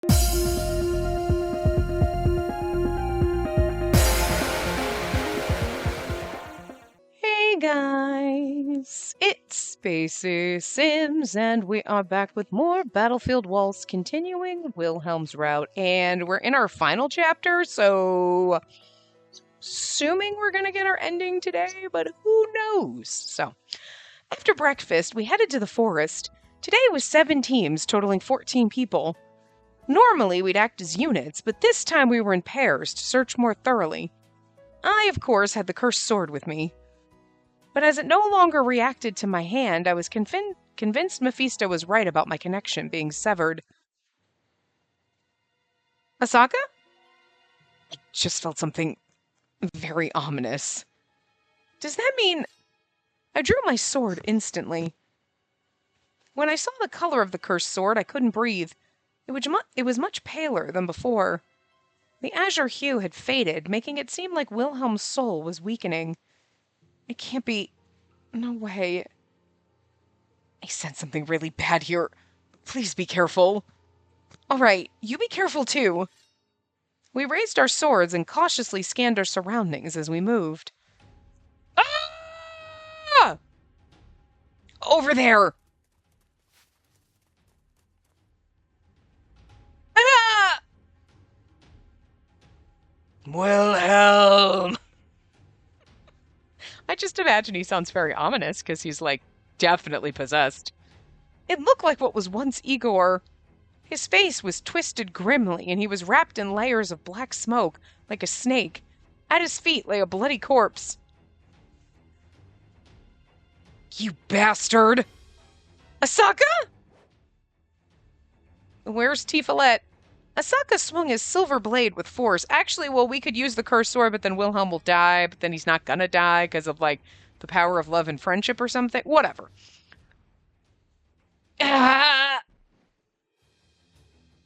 Hey guys, it's Spacey Sims, and we are back with more Battlefield Waltz, continuing Wilhelm's route, and we're in our final chapter, so assuming we're gonna get our ending today, but who knows? So, after breakfast, we headed to the forest. Today was 7 teams, totaling 14 people. Normally, we'd act as units, but this time we were in pairs to search more thoroughly. I, of course, had the cursed sword with me. But as it no longer reacted to my hand, I was convinced Mephisto was right about my connection being severed. Asaka? I just felt something very ominous. Does that mean... I drew my sword instantly. When I saw the color of the cursed sword, I couldn't breathe. It was much paler than before. The azure hue had faded, making it seem like Wilhelm's soul was weakening. It can't be... No way. I sense something really bad here. Please be careful. All right, you be careful too. We raised our swords and cautiously scanned our surroundings as we moved. Ah! Over there! Ah! Wilhelm! I just imagine he sounds very ominous because he's, like, definitely possessed. It looked like what was once Igor. His face was twisted grimly, and he was wrapped in layers of black smoke, like a snake. At his feet lay a bloody corpse. You bastard! Asaka? Where's Tifalet? Asaka swung his silver blade with force. Actually, well, we could use the cursed sword, but then Wilhelm will die, but then he's not gonna die because of, like, the power of love and friendship or something. Whatever. Ah!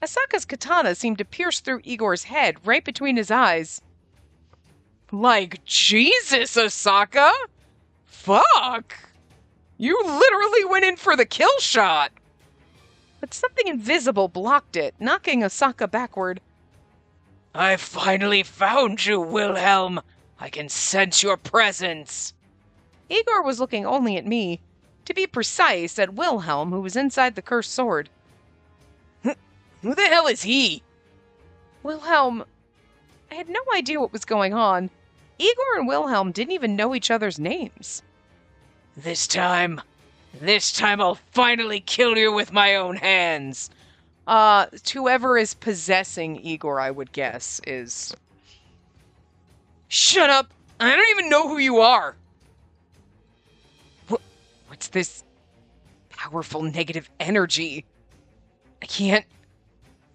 Asaka's katana seemed to pierce through Igor's head, right between his eyes. Like, Jesus, Asaka! Fuck! You literally went in for the kill shot! But something invisible blocked it, knocking Asaka backward. I finally found you, Wilhelm. I can sense your presence. Igor was looking only at me. To be precise, at Wilhelm, who was inside the cursed sword. Who the hell is he? Wilhelm. I had no idea what was going on. Igor and Wilhelm didn't even know each other's names. This time I'll finally kill you with my own hands. Whoever is possessing Igor, I would guess, is... Shut up! I don't even know who you are! What's this powerful negative energy? I can't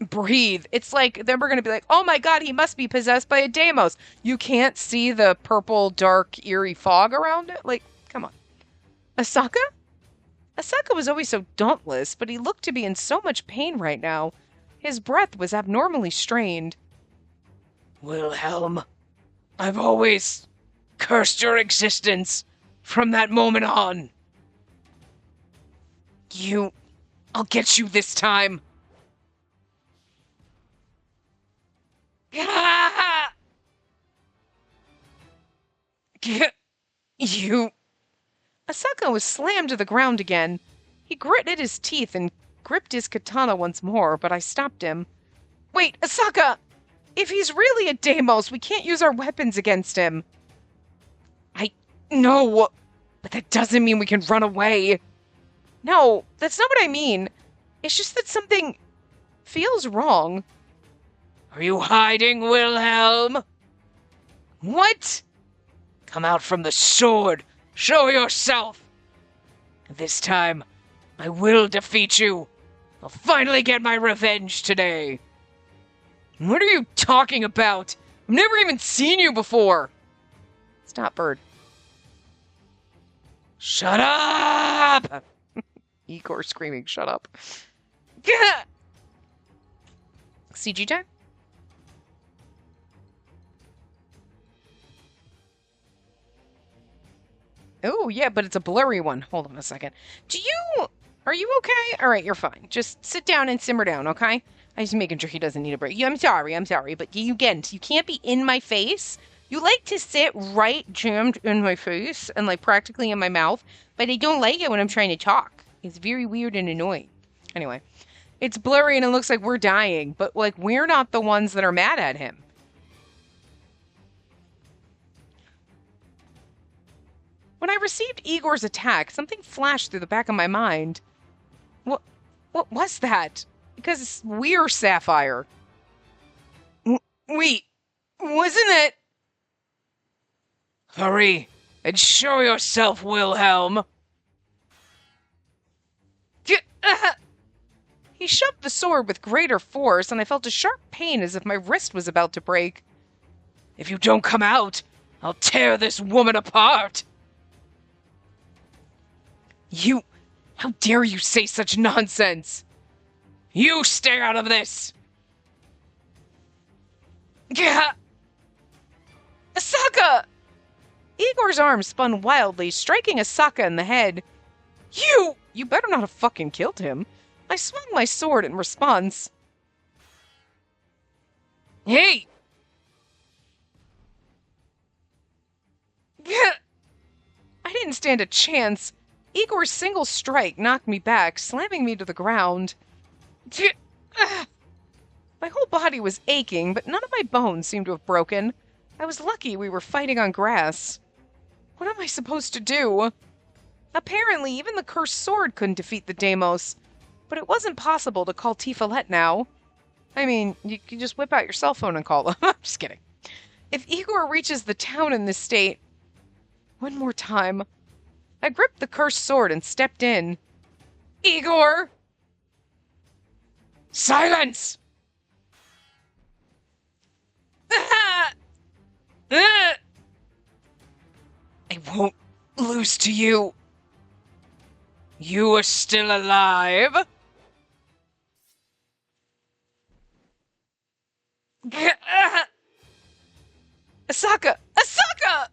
breathe. It's like, then we're gonna be like, oh my god, he must be possessed by a Deimos. You can't see the purple, dark, eerie fog around it? Like, come on. Asaka? Asaka was always so dauntless, but he looked to be in so much pain right now. His breath was abnormally strained. Wilhelm, I've always cursed your existence from that moment on. I'll get you this time. You... Asaka was slammed to the ground again. He gritted his teeth and gripped his katana once more, but I stopped him. Wait, Asaka! If he's really a Deimos, we can't use our weapons against him. I know, but that doesn't mean we can run away. No, that's not what I mean. It's just that something feels wrong. Are you hiding, Wilhelm? What? Come out from the sword. Show yourself! This time, I will defeat you. I'll finally get my revenge today. What are you talking about? I've never even seen you before. Stop, bird. Shut up! Igor screaming, shut up. Gah! CG time? Oh, yeah, but it's a blurry one. Hold on a second. Are you okay? All right, you're fine. Just sit down and simmer down, okay? I'm just making sure he doesn't need a break. Yeah, I'm sorry, but you can't be in my face. You like to sit right jammed in my face and like practically in my mouth, but I don't like it when I'm trying to talk. It's very weird and annoying. Anyway, it's blurry and it looks like we're dying, but like we're not the ones that are mad at him. When I received Igor's attack, something flashed through the back of my mind. What was that? Because we're Sapphire. Wait, wasn't it? Hurry and show yourself, Wilhelm. He shoved the sword with greater force, and I felt a sharp pain as if my wrist was about to break. If you don't come out, I'll tear this woman apart. How dare you say such nonsense? You stay out of this! Gah! Asaka! Igor's arm spun wildly, striking Asaka in the head. You better not have fucking killed him. I swung my sword in response. Hey! Gah! I didn't stand a chance. Igor's single strike knocked me back, slamming me to the ground. My whole body was aching, but none of my bones seemed to have broken. I was lucky we were fighting on grass. What am I supposed to do? Apparently, even the cursed sword couldn't defeat the Deimos, but it wasn't possible to call Tiferet now. I mean, you can just whip out your cell phone and call them. I'm just kidding. If Igor reaches the town in this state... One more time. I gripped the cursed sword and stepped in. Igor! Silence! I won't lose to you. You are still alive? Asaka! Asaka!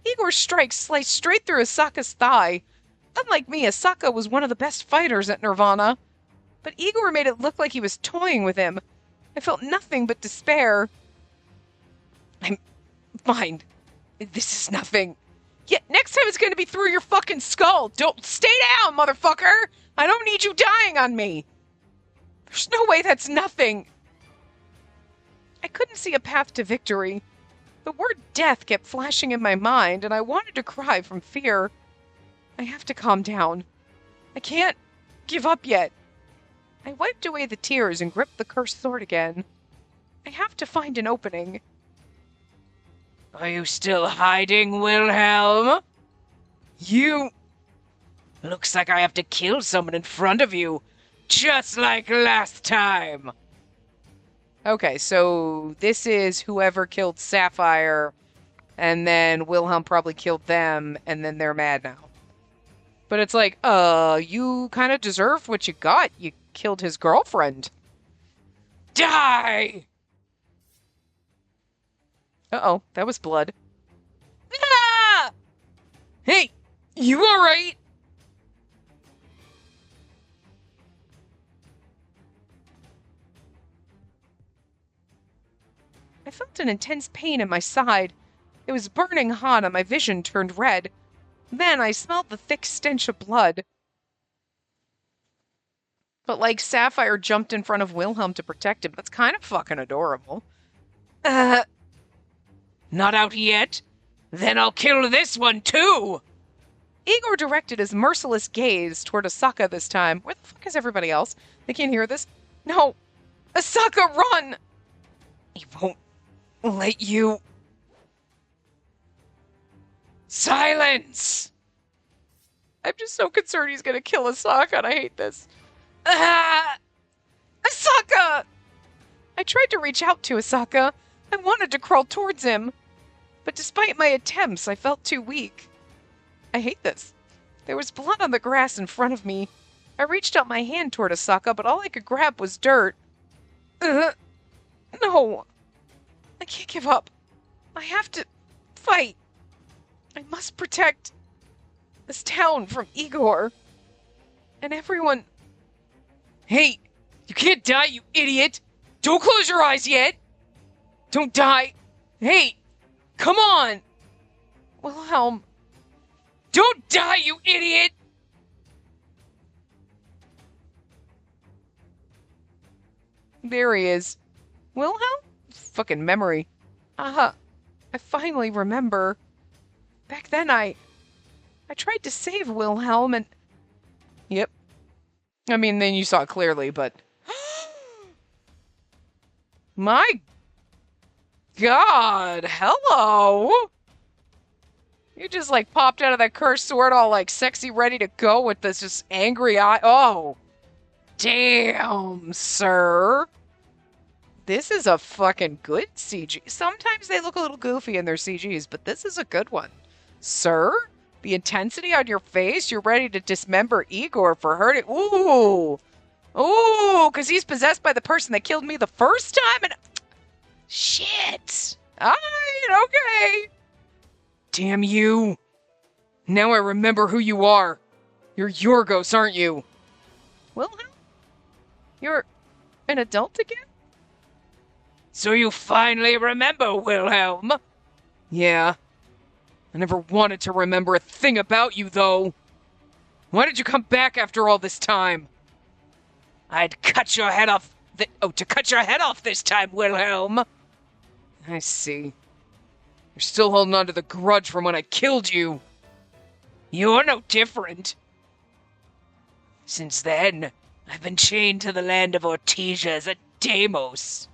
Igor's strike sliced straight through Asaka's thigh. Unlike me, Asaka was one of the best fighters at Nirvana. But Igor made it look like he was toying with him. I felt nothing but despair. I'm fine. This is nothing. Yet next time it's going to be through your fucking skull. Don't stay down, motherfucker. I don't need you dying on me. There's no way that's nothing. I couldn't see a path to victory. The word death kept flashing in my mind, and I wanted to cry from fear. I have to calm down. I can't give up yet. I wiped away the tears and gripped the cursed sword again. I have to find an opening. Are you still hiding, Wilhelm? You... Looks like I have to kill someone in front of you, just like last time. Okay, so this is whoever killed Sapphire, and then Wilhelm probably killed them, and then they're mad now. But it's like, you kind of deserved what you got. You killed his girlfriend. Die! Uh-oh, that was blood. Ah! Hey, you alright? I felt an intense pain in my side. It was burning hot and my vision turned red. Then I smelled the thick stench of blood. But like Sapphire jumped in front of Wilhelm to protect him. That's kind of fucking adorable. Not out yet? Then I'll kill this one too! Igor directed his merciless gaze toward Asaka this time. Where the fuck is everybody else? They can't hear this? No! Asaka, run! He won't let you... Silence! I'm just so concerned he's gonna kill Asaka, and I hate this. Ah! Asaka! I tried to reach out to Asaka. I wanted to crawl towards him. But despite my attempts, I felt too weak. I hate this. There was blood on the grass in front of me. I reached out my hand toward Asaka, but all I could grab was dirt. No. I can't give up. I have to fight. I must protect this town from Igor. And everyone... Hey, You can't die, you idiot! Don't close your eyes yet! Don't die! Hey! Come on! Wilhelm! Don't die, you idiot! There he is. Wilhelm? Fucking memory. I finally remember. Back then I tried to save Wilhelm and... Yep. I mean, then you saw it clearly, but... My God, hello! You just, like, popped out of that cursed sword all, like, sexy, ready to go with this just angry eye. Oh. Damn, sir. This is a fucking good CG. Sometimes they look a little goofy in their CGs, but this is a good one. Sir? The intensity on your face? You're ready to dismember Igor for hurting... Ooh! Ooh, because he's possessed by the person that killed me the first time and... Shit! Alright, okay. Damn you. Now I remember who you are. You're Yorgos, aren't you? Wilhelm? You're an adult again? So you finally remember, Wilhelm? Yeah. I never wanted to remember a thing about you, though. Why did you come back after all this time? I'd cut your head off... to cut your head off this time, Wilhelm. I see. You're still holding on to the grudge from when I killed you. You're no different. Since then, I've been chained to the land of Ortesia as a Deimos.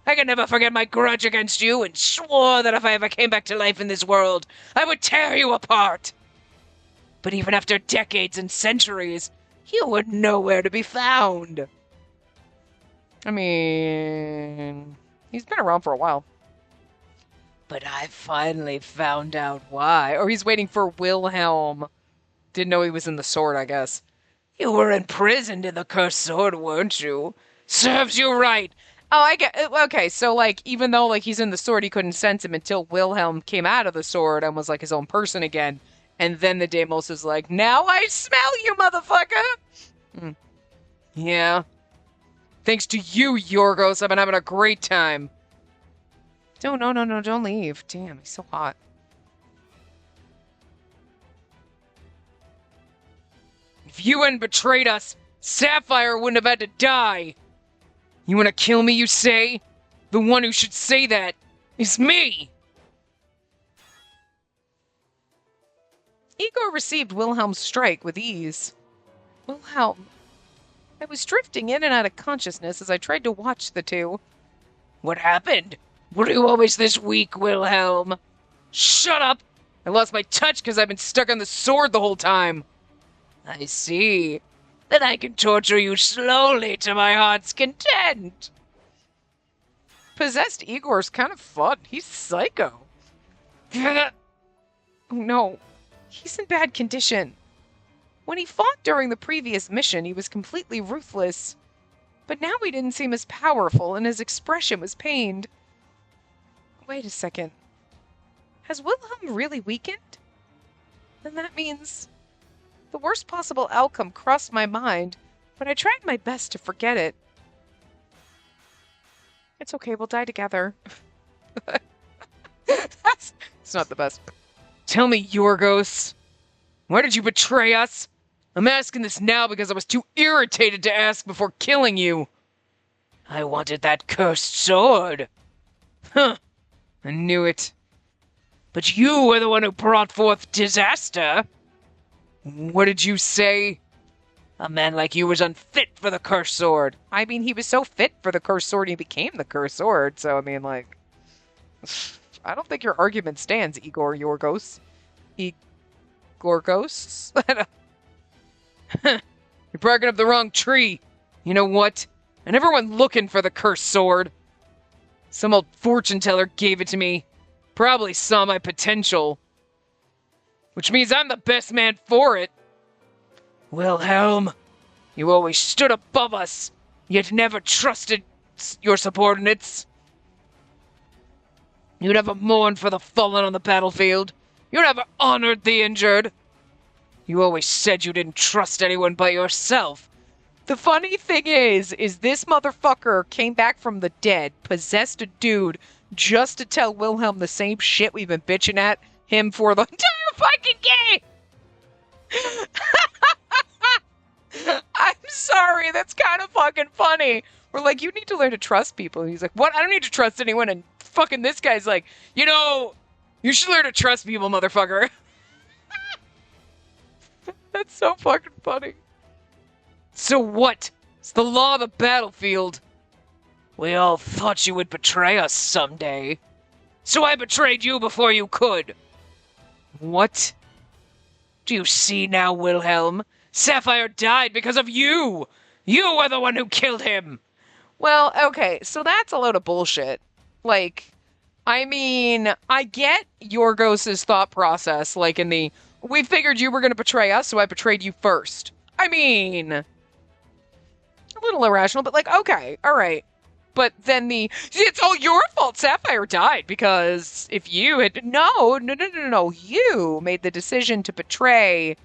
I can never forget my grudge against you and swore that if I ever came back to life in this world, I would tear you apart. But even after decades and centuries, you were nowhere to be found. I mean, he's been around for a while. But I finally found out why. Or he's waiting for Wilhelm. Didn't know he was in the sword, I guess. You were imprisoned in the cursed sword, weren't you? Serves you right. Oh, I get... Okay, so, like, even though, like, he's in the sword, he couldn't sense him until Wilhelm came out of the sword and was, like, his own person again. And then the Deimos is like, now I smell you, motherfucker! Yeah. Thanks to you, Yorgos, I've been having a great time. No, don't leave. Damn, he's so hot. If you hadn't betrayed us, Sapphire wouldn't have had to die. You want to kill me, you say? The one who should say that is me! Igor received Wilhelm's strike with ease. Wilhelm. I was drifting in and out of consciousness as I tried to watch the two. What happened? Were you always this weak, Wilhelm? Shut up! I lost my touch because I've been stuck on the sword the whole time. I see. Then I can torture you slowly to my heart's content. Possessed Igor's kind of fun. He's psycho. Oh no. He's in bad condition. When he fought during the previous mission, he was completely ruthless. But now he didn't seem as powerful, and his expression was pained. Wait a second. Has Wilhelm really weakened? Then that means... The worst possible outcome crossed my mind, but I tried my best to forget it. It's okay, we'll die together. It's not the best. Tell me, Yorgos, why did you betray us? I'm asking this now because I was too irritated to ask before killing you. I wanted that cursed sword. Huh, I knew it. But you were the one who brought forth disaster. What did you say? A man like you was unfit for the cursed sword. I mean, he was so fit for the cursed sword, he became the cursed sword. So, I mean, like... I don't think your argument stands, Igor Yorgos. Igorgos? You're barking up the wrong tree. You know what? I never went looking for the cursed sword. Some old fortune teller gave it to me. Probably saw my potential. Which means I'm the best man for it. Wilhelm, you always stood above us, yet never trusted your subordinates. You never mourned for the fallen on the battlefield. You never honored the injured. You always said you didn't trust anyone but yourself. The funny thing is this motherfucker came back from the dead, possessed a dude, just to tell Wilhelm the same shit we've been bitching at him for the entire fucking game! I'm sorry, that's kind of fucking funny. We're like, you need to learn to trust people. And he's like, what? I don't need to trust anyone. And fucking this guy's like, you should learn to trust people, motherfucker. That's so fucking funny. So what? It's the law of the battlefield. We all thought you would betray us someday. So I betrayed you before you could. What? Do you see now, Wilhelm? Sapphire died because of you! You were the one who killed him! Well, okay, so that's a load of bullshit. Like, I mean, I get Yorgos' thought process, like in the, we figured you were going to betray us, so I betrayed you first. I mean, a little irrational, but like, okay, alright. But then it's all your fault Sapphire died, because if you had, no, you made the decision to betray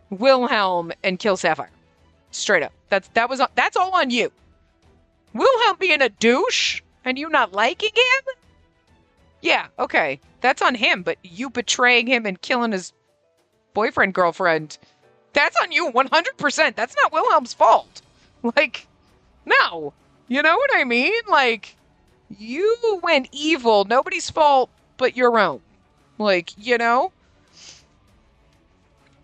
Wilhelm and kill Sapphire. Straight up. That's all on you. Wilhelm being a douche and you not liking him? Yeah, okay. That's on him, but you betraying him and killing his boyfriend, girlfriend, that's on you 100%. That's not Wilhelm's fault. Like, no. You know what I mean? Like, you went evil. Nobody's fault but your own. Like, you know?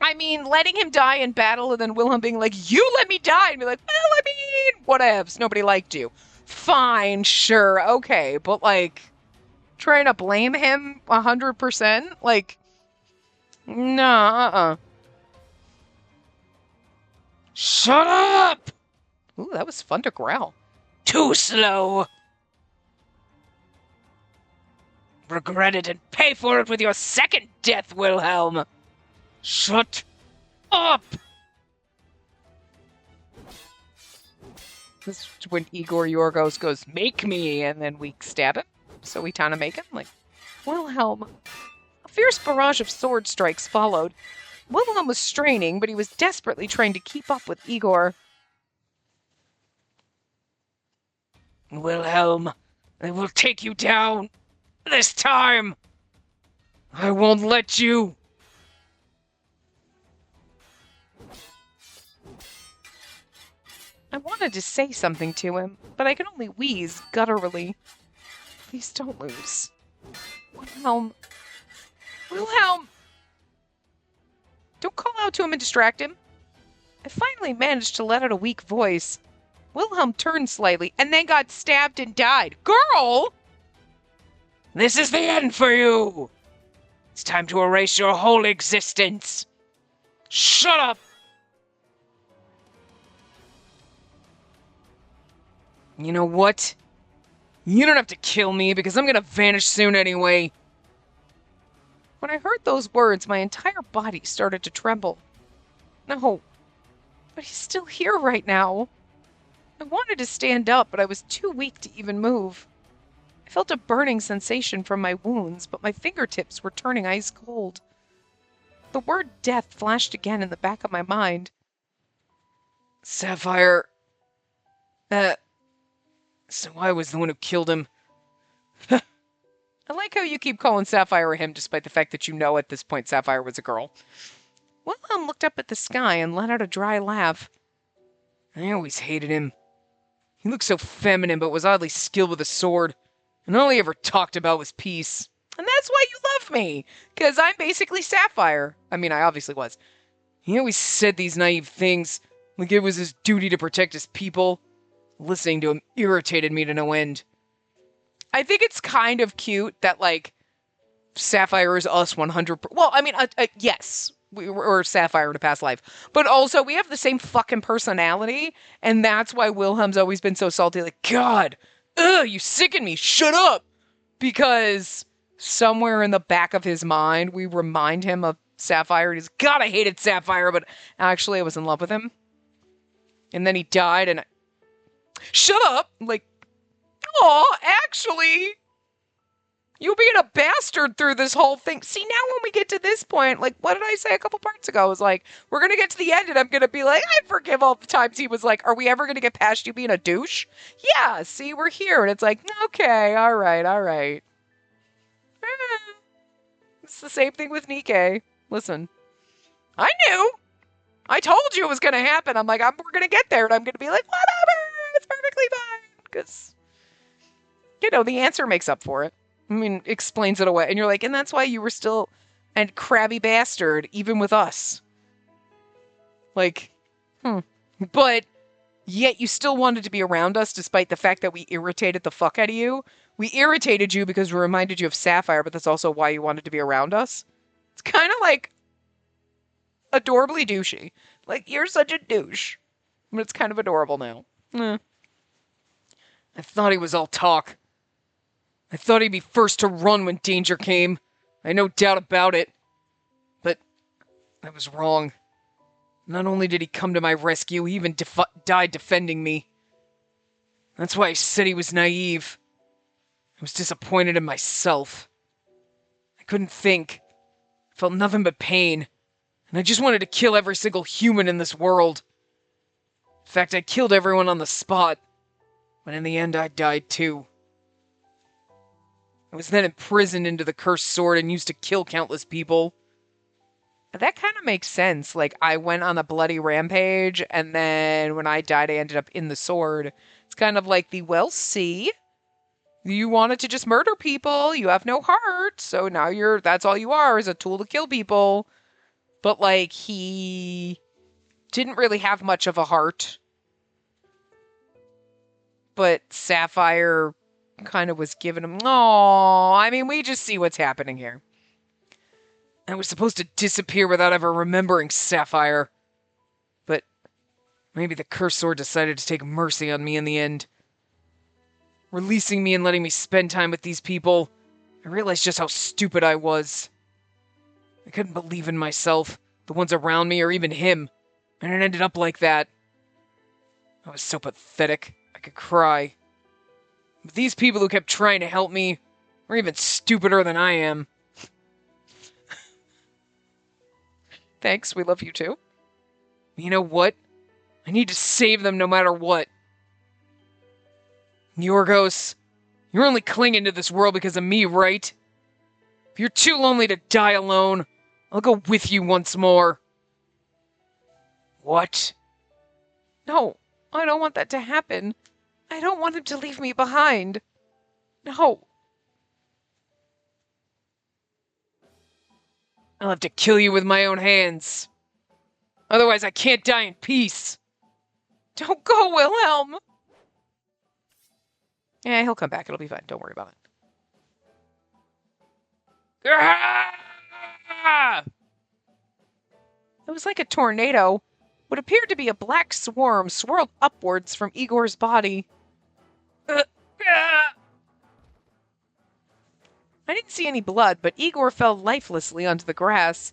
I mean, letting him die in battle and then Wilhelm being like, you let me die! And be like, well, I mean, whatevs. Nobody liked you. Fine, sure, okay. But, like, trying to blame him 100%? Like, nah, Shut up! Ooh, that was fun to growl. Too slow. Regret it and pay for it with your second death, Wilhelm. Shut up! This is when Igor Yorgos goes, make me, and then we stab him. So we kind of make him, like, Wilhelm. A fierce barrage of sword strikes followed. Wilhelm was straining, but he was desperately trying to keep up with Igor. Wilhelm, I will take you down. This time! I won't let you! I wanted to say something to him, but I could only wheeze gutturally. Please don't lose. Wilhelm. Wilhelm! Don't call out to him and distract him. I finally managed to let out a weak voice. Wilhelm turned slightly and then got stabbed and died. Girl! This is the end for you! It's time to erase your whole existence. Shut up! You know what? You don't have to kill me because I'm gonna vanish soon anyway. When I heard those words, my entire body started to tremble. No, but he's still here right now. I wanted to stand up, but I was too weak to even move. I felt a burning sensation from my wounds, but my fingertips were turning ice cold. The word death flashed again in the back of my mind. Sapphire... So I was the one who killed him. I like how you keep calling Sapphire a him, despite the fact that you know at this point Sapphire was a girl. Wilhelm looked up at the sky and let out a dry laugh. I always hated him. He looked so feminine, but was oddly skilled with a sword. And all he ever talked about was peace. And that's why you love me, because I'm basically Sapphire. I mean, I obviously was. He always said these naive things, like it was his duty to protect his people. Listening to him irritated me to no end. I think it's kind of cute that, like, Sapphire is us 100%. Well, I mean, yes, we're Sapphire in a past life. But also, we have the same fucking personality, and that's why Wilhelm's always been so salty. Like, God, you sicken me, shut up! Because somewhere in the back of his mind, we remind him of Sapphire. He's, God, I hated Sapphire, but actually I was in love with him. And then he died, and shut up! Like, aw, actually, You being a bastard through this whole thing. See, now when we get to this point, like, what did I say a couple parts ago? I was like, we're going to get to the end and I'm going to be like, I forgive all the times he was like, are we ever going to get past you being a douche? Yeah, see, we're here. And it's like, okay, all right, all right. It's the same thing with Nikkei. Listen, I knew. I told you it was going to happen. I'm like, we're going to get there. And I'm going to be like, whatever. It's perfectly fine. Because, the answer makes up for it. I mean, explains it away. And you're like, and that's why you were still a crabby bastard, even with us. Like, But yet you still wanted to be around us despite the fact that we irritated the fuck out of you. We irritated you because we reminded you of Sapphire, but that's also why you wanted to be around us. It's kind of like adorably douchey. Like, you're such a douche. But it's kind of adorable now. I thought he was all talk. I thought he'd be first to run when danger came. I had no doubt about it. But I was wrong. Not only did he come to my rescue, he even died defending me. That's why I said he was naive. I was disappointed in myself. I couldn't think. I felt nothing but pain. And I just wanted to kill every single human in this world. In fact, I killed everyone on the spot. But in the end, I died too. I was then imprisoned into the cursed sword and used to kill countless people. That kind of makes sense. Like, I went on a bloody rampage, and then when I died, I ended up in the sword. It's kind of like see? You wanted to just murder people. You have no heart. So now that's all you are, is a tool to kill people. But, like, he didn't really have much of a heart. But Sapphire kind of was giving him, I mean, we just see what's happening here. I was supposed to disappear without ever remembering Sapphire. But maybe the cursed sword decided to take mercy on me in the end. Releasing me and letting me spend time with these people, I realized just how stupid I was. I couldn't believe in myself, the ones around me, or even him. And it ended up like that. I was so pathetic, I could cry. But these people who kept trying to help me were even stupider than I am. Thanks, we love you too. You know what? I need to save them no matter what. Yorgos, you're only clinging to this world because of me, right? If you're too lonely to die alone, I'll go with you once more. What? No, I don't want that to happen. I don't want him to leave me behind. No. I'll have to kill you with my own hands. Otherwise, I can't die in peace. Don't go, Wilhelm. Yeah, he'll come back. It'll be fine. Don't worry about it. Ah! It was like a tornado. What appeared to be a black swarm swirled upwards from Igor's body. I didn't see any blood, but Igor fell lifelessly onto the grass.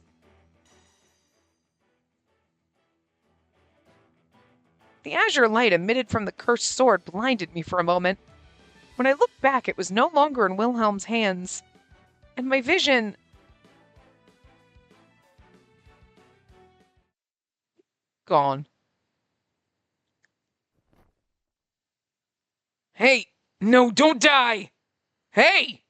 The azure light emitted from the cursed sword blinded me for a moment. When I looked back, it was no longer in Wilhelm's hands, and my vision... gone. Hey! No, don't die! Hey!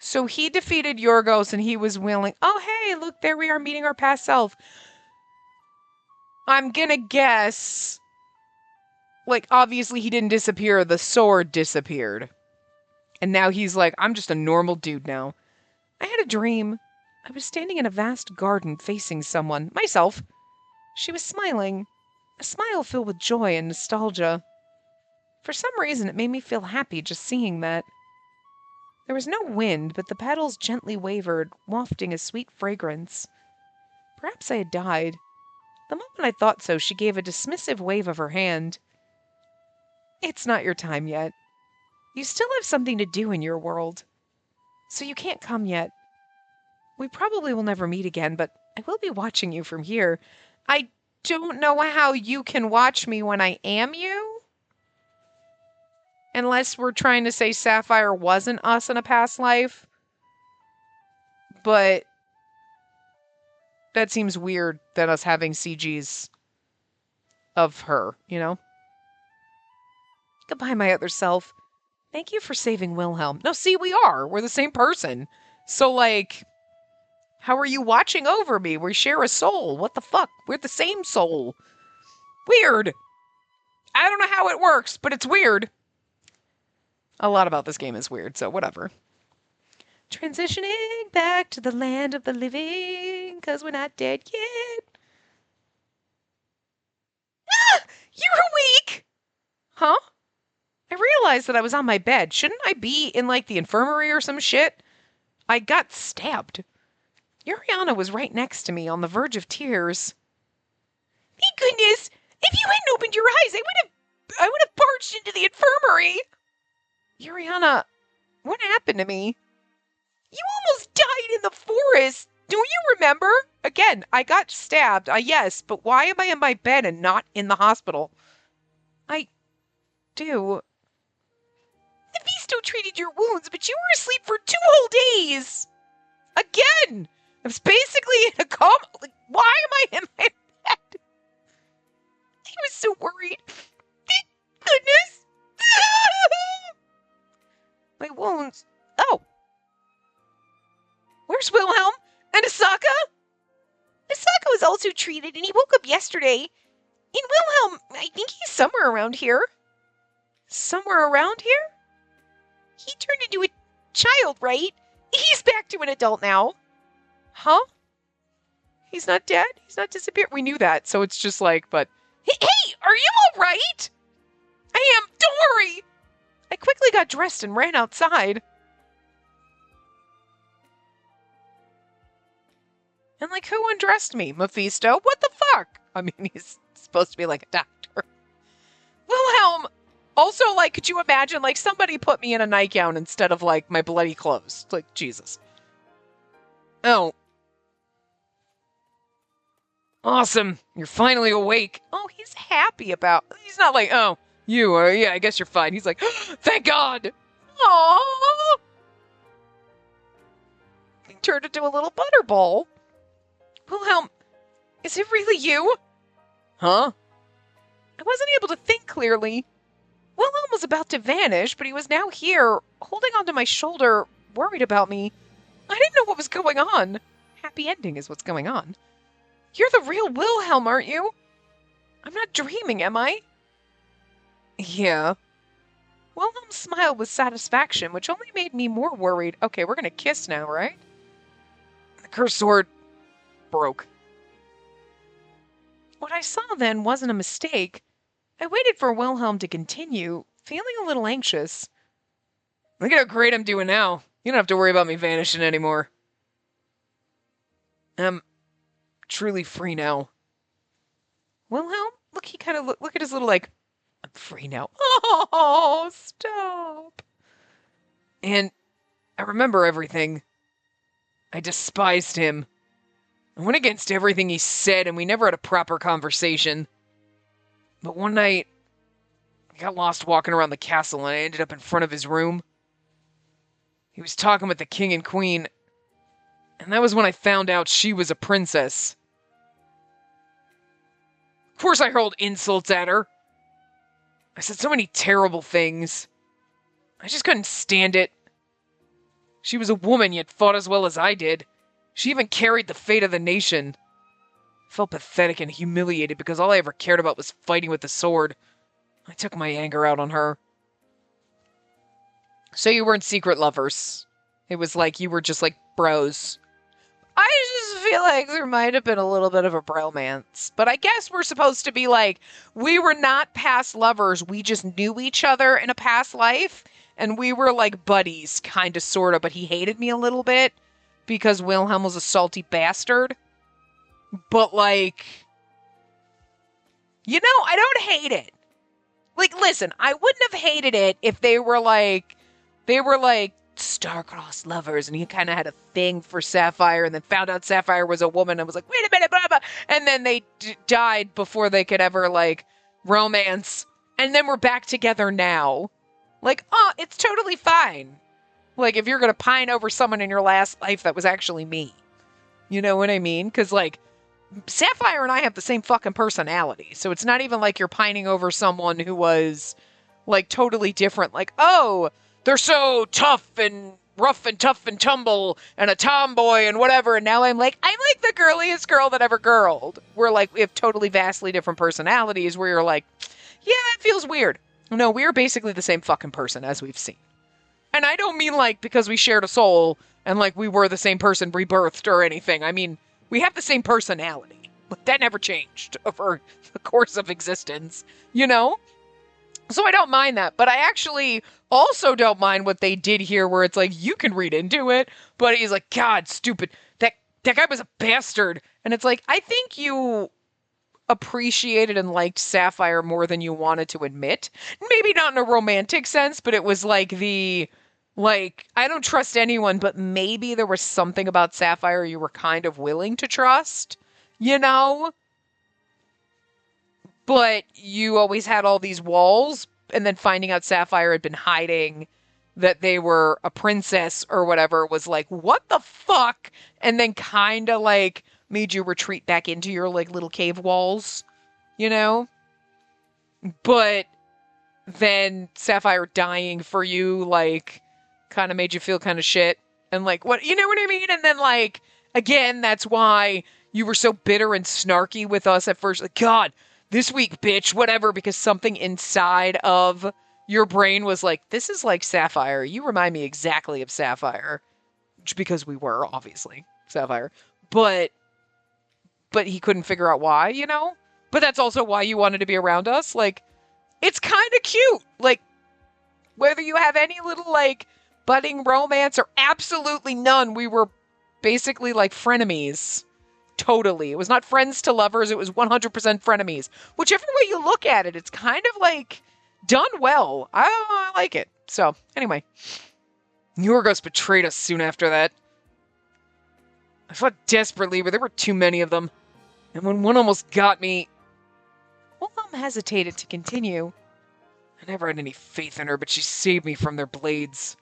So he defeated Yorgos and he was willing... Oh, hey, look, there we are meeting our past self. I'm gonna guess... Like, obviously he didn't disappear. The sword disappeared. And now he's like, I'm just a normal dude now. I had a dream. I was standing in a vast garden facing someone. Myself. She was smiling. A smile filled with joy and nostalgia. For some reason, it made me feel happy just seeing that. There was no wind, but the petals gently wavered, wafting a sweet fragrance. Perhaps I had died. The moment I thought so, she gave a dismissive wave of her hand. It's not your time yet. You still have something to do in your world. So you can't come yet. We probably will never meet again, but I will be watching you from here. I don't know how you can watch me when I am you. unless we're trying to say Sapphire wasn't us in a past life. But that seems weird than us having CGs of her, you know? Goodbye, my other self. Thank you for saving Wilhelm. No, see, we are. We're the same person. So, like, how are you watching over me? We share a soul. What the fuck? We're the same soul. Weird. I don't know how it works, but it's weird. A lot about this game is weird, so whatever. Transitioning back to the land of the living, because we're not dead yet. Ah! You're awake! Huh? I realized that I was on my bed. Shouldn't I be in, like, the infirmary or some shit? I got stabbed. Yuriana was right next to me, on the verge of tears. Thank goodness! If you hadn't opened your eyes, I would have barged into the infirmary! Yuriana, what happened to me? You almost died in the forest! Don't you remember? Again, I got stabbed, yes, but why am I in my bed and not in the hospital? I do. The Visto treated your wounds, but you were asleep for 2 whole days! Again! I was basically in a coma. Like, why am I in my bed? I was so worried. Thank goodness! My wounds. Oh. Where's Wilhelm? And Asaka? Asaka was also treated, and he woke up yesterday. And Wilhelm, I think he's somewhere around here. Somewhere around here? He turned into a child, right? He's back to an adult now. Huh? He's not dead? He's not disappeared? We knew that, so it's just like, but... Hey, are you all right? I am. Don't worry. I quickly got dressed and ran outside. And, like, who undressed me? Mephisto? What the fuck? I mean, he's supposed to be like a doctor. Wilhelm! Also, like, could you imagine, like, somebody put me in a nightgown instead of, like, my bloody clothes? Like, Jesus. Oh. Awesome. You're finally awake. Oh, he's happy about... He's not like, oh, you are... Yeah, I guess you're fine. He's like, thank God! Aww! He turned into a little butterball. Wilhelm, is it really you? Huh? I wasn't able to think clearly. Wilhelm was about to vanish, but he was now here, holding onto my shoulder, worried about me. I didn't know what was going on. Happy ending is what's going on. You're the real Wilhelm, aren't you? I'm not dreaming, am I? Yeah. Wilhelm smiled with satisfaction, which only made me more worried. Okay, we're gonna kiss now, right? The cursed sword broke. What I saw then wasn't a mistake. I waited for Wilhelm to continue, feeling a little anxious. Look at how great I'm doing now. You don't have to worry about me vanishing anymore. I'm truly free now. Wilhelm? Look, he kind of look at his little, like, I'm free now. Oh, stop. And I remember everything. I despised him. I went against everything he said, and we never had a proper conversation. But one night, I got lost walking around the castle, and I ended up in front of his room. He was talking with the king and queen, and that was when I found out she was a princess. Of course I hurled insults at her. I said so many terrible things. I just couldn't stand it. She was a woman, yet fought as well as I did. She even carried the fate of the nation. I felt pathetic and humiliated because all I ever cared about was fighting with the sword. I took my anger out on her. So you weren't secret lovers. It was like you were just like bros. I just feel like there might have been a little bit of a bromance. But I guess we're supposed to be like, we were not past lovers. We just knew each other in a past life. And we were like buddies, kind of, sort of. But he hated me a little bit because Wilhelm was a salty bastard. But like, you know, I don't hate it. Like, listen, I wouldn't have hated it if they were like star-crossed lovers, and he kind of had a thing for Sapphire, and then found out Sapphire was a woman, and was like, wait a minute, blah, blah, and then they died before they could ever, like, romance, and then we're back together now. Like, it's totally fine. Like, if you're gonna pine over someone in your last life that was actually me. You know what I mean? Because, like, Sapphire and I have the same fucking personality. So it's not even like you're pining over someone who was, like, totally different. Like, oh, they're so tough and rough and tough and tumble and a tomboy and whatever. And now I'm like the girliest girl that ever girled. We're like, we have totally vastly different personalities where you're like, yeah, that feels weird. No, we're basically the same fucking person as we've seen. And I don't mean like because we shared a soul and like we were the same person rebirthed or anything. I mean, we have the same personality. But that never changed over the course of existence, you know? So I don't mind that. But I actually also don't mind what they did here where it's like, you can read into it, but he's like, God, stupid. That guy was a bastard. And it's like, I think you appreciated and liked Sapphire more than you wanted to admit. Maybe not in a romantic sense, but it was like I don't trust anyone, but maybe there was something about Sapphire you were kind of willing to trust, you know? But you always had all these walls, and then finding out Sapphire had been hiding that they were a princess or whatever was like, what the fuck? And then kind of like made you retreat back into your like little cave walls, you know? But then Sapphire dying for you, like, kind of made you feel kind of shit. And like, what, you know what I mean? And then like, again, that's why you were so bitter and snarky with us at first. Like, God, this week, bitch, whatever, because something inside of your brain was like, this is like Sapphire. You remind me exactly of Sapphire. Because we were, obviously, Sapphire. But he couldn't figure out why, you know? But that's also why you wanted to be around us. Like, it's kind of cute. Like, whether you have any little, like, budding romance or absolutely none, we were basically like frenemies. Totally. It was not friends to lovers. It was 100% frenemies. Whichever way you look at it, it's kind of like done well. I like it. So, anyway. Yorgos betrayed us soon after that. I fought desperately, but there were too many of them. And when one almost got me, Wilhelm hesitated to continue. I never had any faith in her, but she saved me from their blades.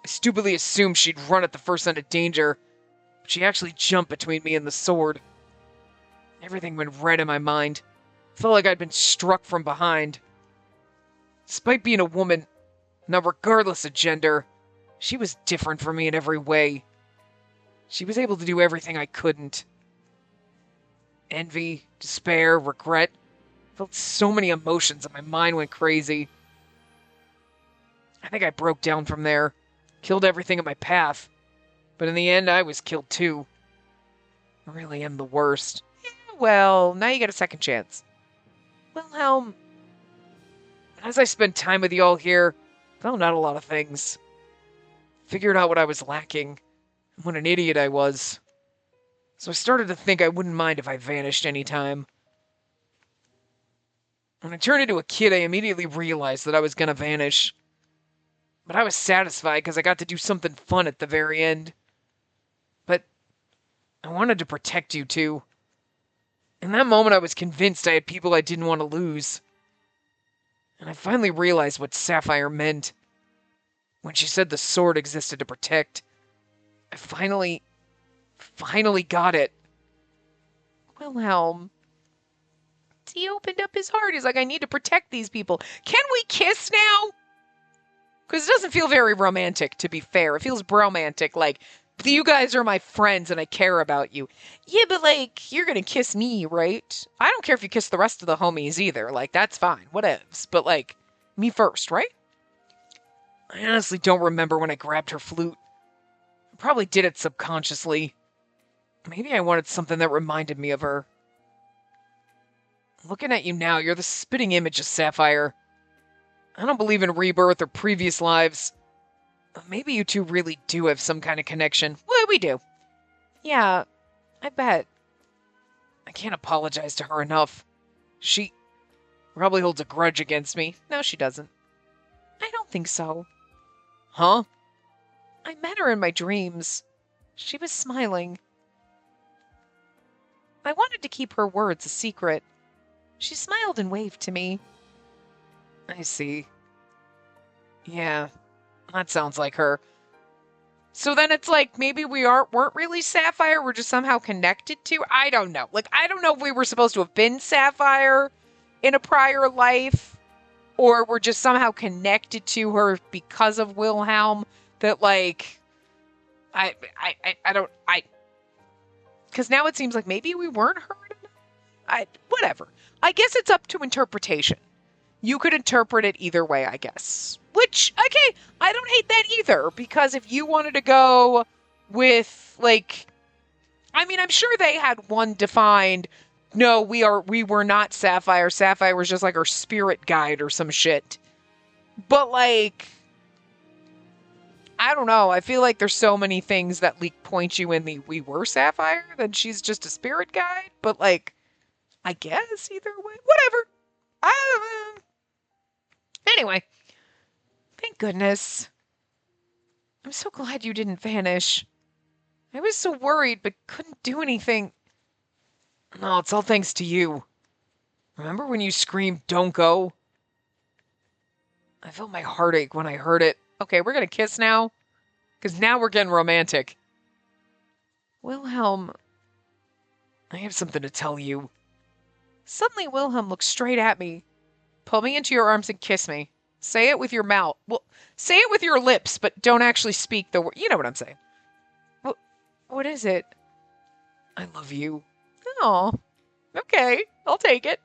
I stupidly assumed she'd run at the first sign of danger, but she actually jumped between me and the sword. Everything went red in my mind. I felt like I'd been struck from behind. Despite being a woman, now regardless of gender, she was different from me in every way. She was able to do everything I couldn't. Envy, despair, regret. I felt so many emotions and my mind went crazy. I think I broke down from there. Killed everything in my path. But in the end, I was killed too. I really am the worst. Yeah, well, now you get a second chance. Wilhelm, as I spent time with you all here, found out a lot of things. Figured out what I was lacking, and what an idiot I was. So I started to think I wouldn't mind if I vanished anytime. When I turned into a kid, I immediately realized that I was gonna vanish. But I was satisfied because I got to do something fun at the very end. But I wanted to protect you too. In that moment, I was convinced I had people I didn't want to lose. And I finally realized what Sapphire meant. When she said the sword existed to protect, I finally got it. Wilhelm. He opened up his heart. He's like, I need to protect these people. Can we kiss now? Because it doesn't feel very romantic, to be fair. It feels bromantic, like, you guys are my friends and I care about you. Yeah, but, like, you're gonna kiss me, right? I don't care if you kiss the rest of the homies either. Like, that's fine. Whatevs. But, like, me first, right? I honestly don't remember when I grabbed her flute. I probably did it subconsciously. Maybe I wanted something that reminded me of her. Looking at you now, you're the spitting image of Sapphire. I don't believe in rebirth or previous lives. Maybe you two really do have some kind of connection. Well, we do. Yeah, I bet. I can't apologize to her enough. She probably holds a grudge against me. No, she doesn't. I don't think so. Huh? I met her in my dreams. She was smiling. I wanted to keep her words a secret. She smiled and waved to me. I see. Yeah, that sounds like her. So then it's like maybe weren't really Sapphire, we're just somehow connected to. I don't know. Like I don't know if we were supposed to have been Sapphire in a prior life, or we're just somehow connected to her because of Wilhelm. That like I don't because now it seems like maybe we weren't her. Whatever. I guess it's up to interpretation. You could interpret it either way, I guess. Which, okay, I don't hate that either, because if you wanted to go with, like, I mean, I'm sure they had one defined, no, we were not Sapphire. Sapphire was just like our spirit guide or some shit. But, like, I don't know. I feel like there's so many things that point you in the we were Sapphire, then she's just a spirit guide. But, like, I guess either way. Whatever. Anyway, thank goodness. I'm so glad you didn't vanish. I was so worried, but couldn't do anything. No, it's all thanks to you. Remember when you screamed, "Don't go"? I felt my heartache when I heard it. Okay, we're gonna kiss now, because now we're getting romantic. Wilhelm, I have something to tell you. Suddenly, Wilhelm looked straight at me. Pull me into your arms and kiss me. Say it with your mouth. Well, say it with your lips, but don't actually speak the word. You know what I'm saying. What is it? I love you. Oh, okay. I'll take it.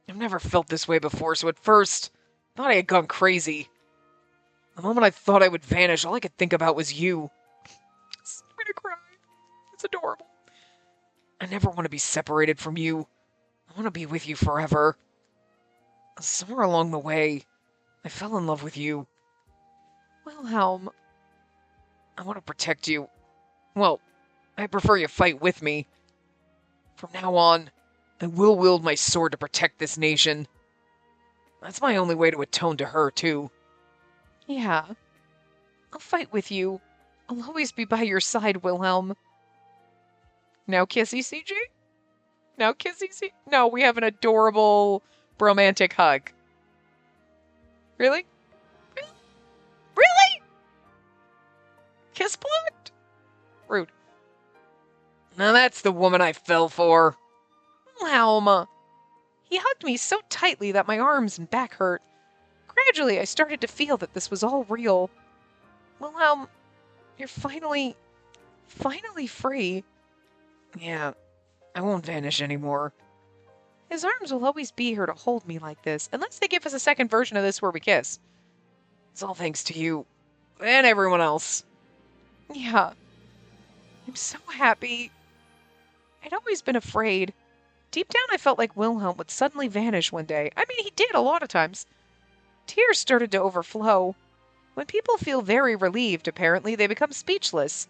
I've never felt this way before, so at first, I thought I had gone crazy. The moment I thought I would vanish, all I could think about was you. I'm gonna cry. It's adorable. I never want to be separated from you. I want to be with you forever. Somewhere along the way, I fell in love with you. Wilhelm, I want to protect you. Well, I prefer you fight with me. From now on, I will wield my sword to protect this nation. That's my only way to atone to her, too. Yeah, I'll fight with you. I'll always be by your side, Wilhelm. Now kissy, CJ? Now kissy, CJ? No, we have an adorable romantic hug. Really? Really? Kiss blocked? Rude. Now that's the woman I fell for. Wilhelm. He hugged me so tightly that my arms and back hurt. Gradually, I started to feel that this was all real. Wilhelm, you're finally free. Yeah, I won't vanish anymore. His arms will always be here to hold me like this, unless they give us a second version of this where we kiss. It's all thanks to you. And everyone else. Yeah. I'm so happy. I'd always been afraid. Deep down, I felt like Wilhelm would suddenly vanish one day. I mean, he did a lot of times. Tears started to overflow. When people feel very relieved, apparently, they become speechless.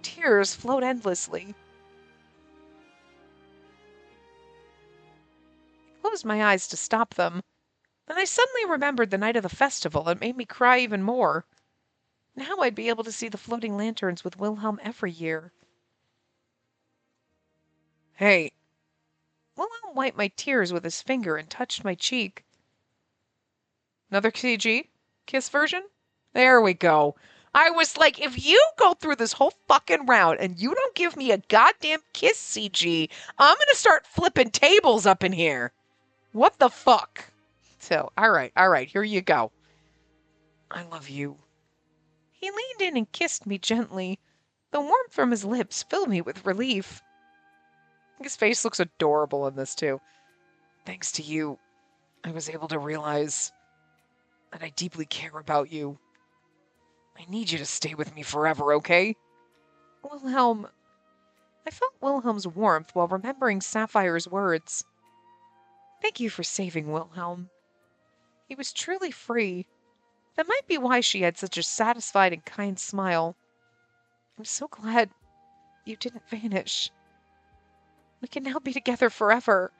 Tears flowed endlessly. I closed my eyes to stop them. Then I suddenly remembered the night of the festival and it made me cry even more. Now I'd be able to see the floating lanterns with Wilhelm every year. Hey. Wilhelm wiped my tears with his finger and touched my cheek. Another CG? Kiss version? There we go. I was like, if you go through this whole fucking round and you don't give me a goddamn kiss CG, I'm gonna start flipping tables up in here. What the fuck? So, alright, here you go. I love you. He leaned in and kissed me gently. The warmth from his lips filled me with relief. His face looks adorable in this, too. Thanks to you, I was able to realize that I deeply care about you. I need you to stay with me forever, okay? Wilhelm. I felt Wilhelm's warmth while remembering Sapphire's words. Thank you for saving Wilhelm. He was truly free. That might be why she had such a satisfied and kind smile. I'm so glad you didn't vanish. We can now be together forever.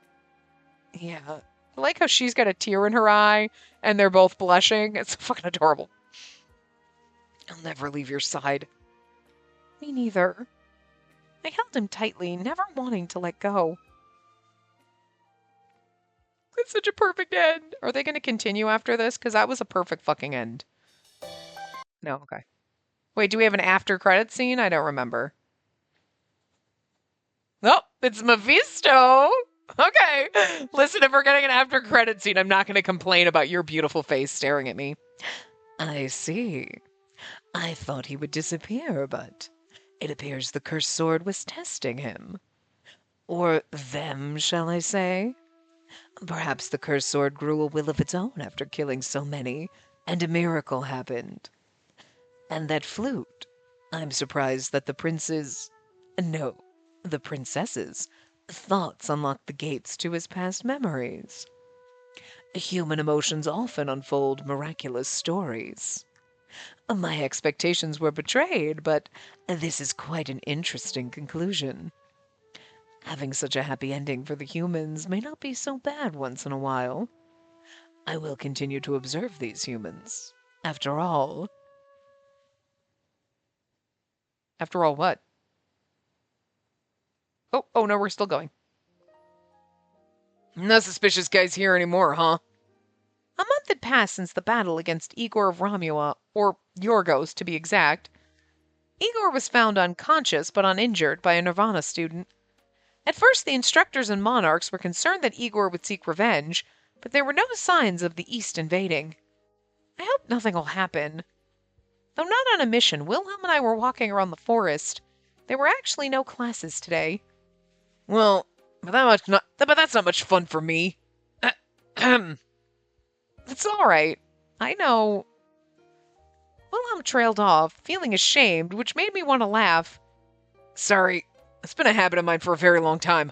Yeah. I like how she's got a tear in her eye, and they're both blushing. It's fucking adorable. I'll never leave your side. Me neither. I held him tightly, never wanting to let go. It's such a perfect end. Are they going to continue after this? Because that was a perfect fucking end. No, okay. Wait, do we have an after credit scene? I don't remember. Oh, it's Mephisto. Okay. Listen, if we're getting an after credit scene, I'm not going to complain about your beautiful face staring at me. I see. I thought he would disappear, but it appears the cursed sword was testing him. Or them, shall I say? Perhaps the cursed sword grew a will of its own after killing so many, and a miracle happened. And that flute. I'm surprised that the prince's... No, the princess's thoughts unlocked the gates to his past memories. Human emotions often unfold miraculous stories. My expectations were betrayed, but this is quite an interesting conclusion. Having such a happy ending for the humans may not be so bad once in a while. I will continue to observe these humans. After all... After all what? Oh no, we're still going. No suspicious guys here anymore, huh? A month had passed since the battle against Igor of Romula, or Yorgos to be exact. Igor was found unconscious but uninjured by a Nirvana student. At first, the instructors and monarchs were concerned that Igor would seek revenge, but there were no signs of the East invading. I hope nothing will happen. Though not on a mission, Wilhelm and I were walking around the forest. There were actually no classes today. Well, but that's not much fun for me. It's all right. I know. Wilhelm trailed off, feeling ashamed, which made me want to laugh. Sorry, it's been a habit of mine for a very long time.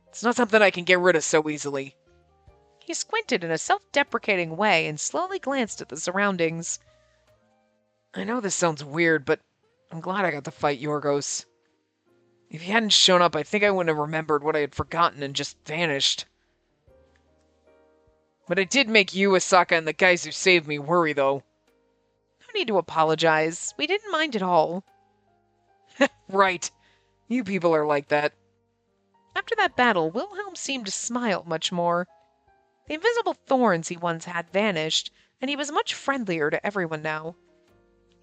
It's not something I can get rid of so easily. He squinted in a self-deprecating way and slowly glanced at the surroundings. I know this sounds weird, but I'm glad I got to fight Yorgos. If he hadn't shown up, I think I wouldn't have remembered what I had forgotten and just vanished. But I did make you, Asaka, and the guys who saved me worry, though. No need to apologize. We didn't mind at all. Right. You people are like that. After that battle, Wilhelm seemed to smile much more. The invisible thorns he once had vanished, and he was much friendlier to everyone now.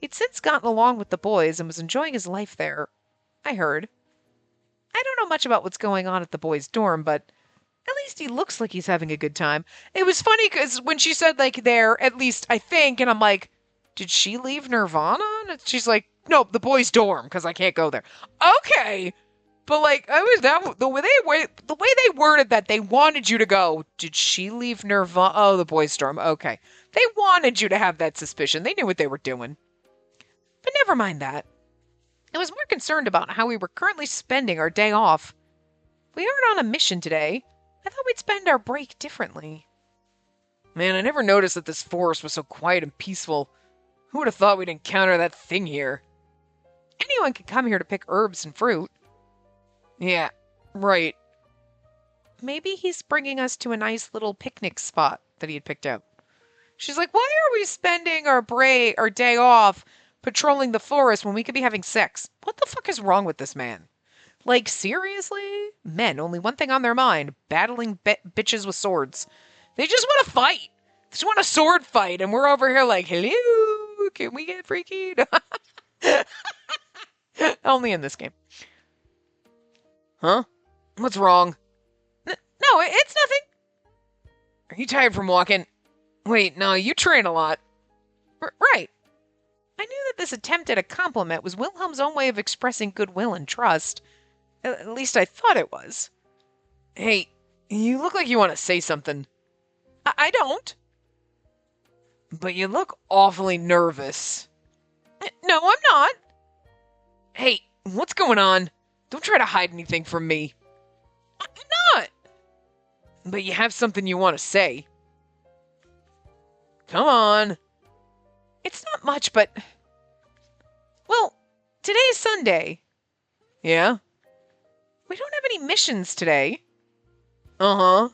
He'd since gotten along with the boys and was enjoying his life there. I heard. I don't know much about what's going on at the boys' dorm, but at least he looks like he's having a good time. It was funny because when she said, like, there, at least I think, and I'm like, did she leave Nirvana? And she's like, no, the boys' dorm, because I can't go there. Okay! But, like, the way they worded that, they wanted you to go, did she leave Nirvana? Oh, the boys' dorm, okay. They wanted you to have that suspicion. They knew what they were doing. But never mind that. I was more concerned about how we were currently spending our day off. We aren't on a mission today. I thought we'd spend our break differently. Man, I never noticed that this forest was so quiet and peaceful. Who would have thought we'd encounter that thing here? Anyone could come here to pick herbs and fruit. Yeah, right. Maybe he's bringing us to a nice little picnic spot that he had picked out. She's like, why are we spending our day off patrolling the forest when we could be having sex? What the fuck is wrong with this man? Like, seriously? Men, only one thing on their mind, battling bitches with swords. They just want to fight. They just want a sword fight, and we're over here like, hello, can we get freaky? Only in this game. Huh? What's wrong? No, it's nothing. Are you tired from walking? Wait, no, you train a lot. Right. I knew that this attempt at a compliment was Wilhelm's own way of expressing goodwill and trust. At least I thought it was. Hey, you look like you want to say something. I don't. But you look awfully nervous. No, I'm not. Hey, what's going on? Don't try to hide anything from me. I'm not. But you have something you want to say. Come on. It's not much, but... Well, today's Sunday. Yeah? We don't have any missions today. Uh-huh.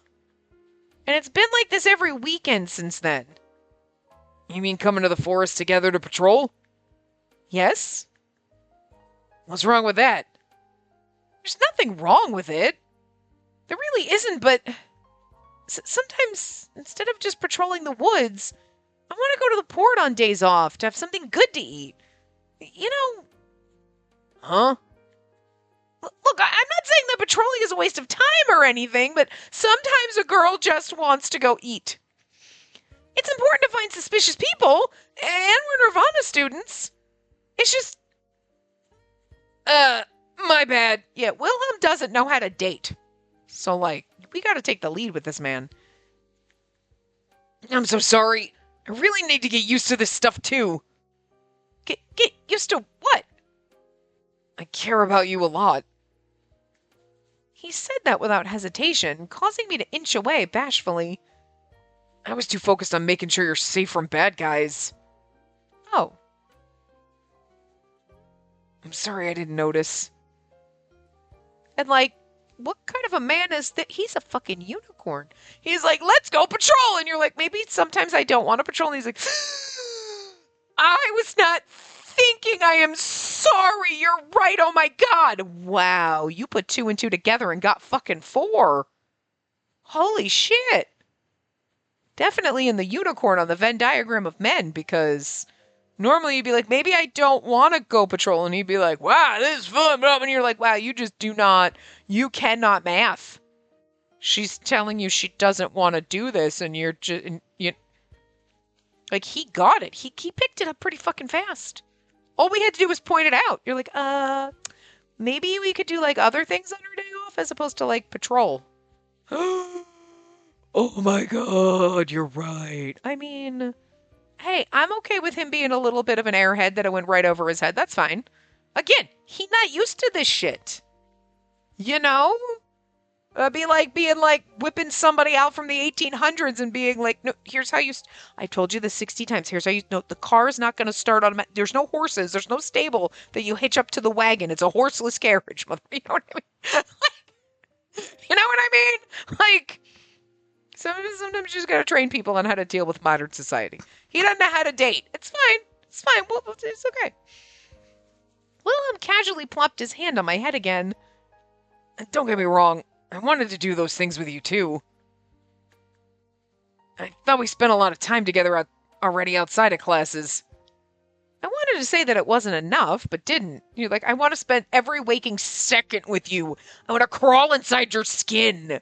And it's been like this every weekend since then. You mean coming to the forest together to patrol? Yes. What's wrong with that? There's nothing wrong with it. There really isn't, but... sometimes, instead of just patrolling the woods, I want to go to the port on days off to have something good to eat. You know... Huh? Look, I'm not saying that patrolling is a waste of time or anything, but sometimes a girl just wants to go eat. It's important to find suspicious people, and we're Nirvana students. It's just... my bad. Yeah, Wilhelm doesn't know how to date. So, like, we gotta take the lead with this man. I'm so sorry. I really need to get used to this stuff, too. Get used to what? I care about you a lot. He said that without hesitation, causing me to inch away bashfully. I was too focused on making sure you're safe from bad guys. Oh. I'm sorry I didn't notice. And like, what kind of a man is that? He's a fucking unicorn. He's like, let's go patrol. And you're like, maybe sometimes I don't want to patrol. And he's like, I was not thinking. I am sorry. You're right. Oh my God. Wow. You put 2 and 2 together and got fucking 4. Holy shit. Definitely in the unicorn on the Venn diagram of men, because normally you'd be like, maybe I don't want to go patrol. And he'd be like, wow, this is fun. And you're like, wow, you just you cannot math. She's telling you she doesn't want to do this. And you're just, like, he got it. He picked it up pretty fucking fast. All we had to do was point it out. You're like, maybe we could do like other things on our day off as opposed to like patrol. Oh my God, you're right. I mean, hey, I'm okay with him being a little bit of an airhead that I went right over his head. That's fine. Again, he's not used to this shit. You know? Be like being like whipping somebody out from the 1800s and being like, no, here's how you... I told you this 60 times. Here's how you... No, the car is not going to start automatic. There's no horses. There's no stable that you hitch up to the wagon. It's a horseless carriage. You know what I mean? You know what I mean? Like... Sometimes you just gotta train people on how to deal with modern society. He doesn't know how to date. It's fine. It's fine. It's okay. Wilhelm casually plopped his hand on my head again. Don't get me wrong. I wanted to do those things with you, too. I thought we spent a lot of time together already outside of classes. I wanted to say that it wasn't enough, but didn't. You're like, I want to spend every waking second with you. I want to crawl inside your skin.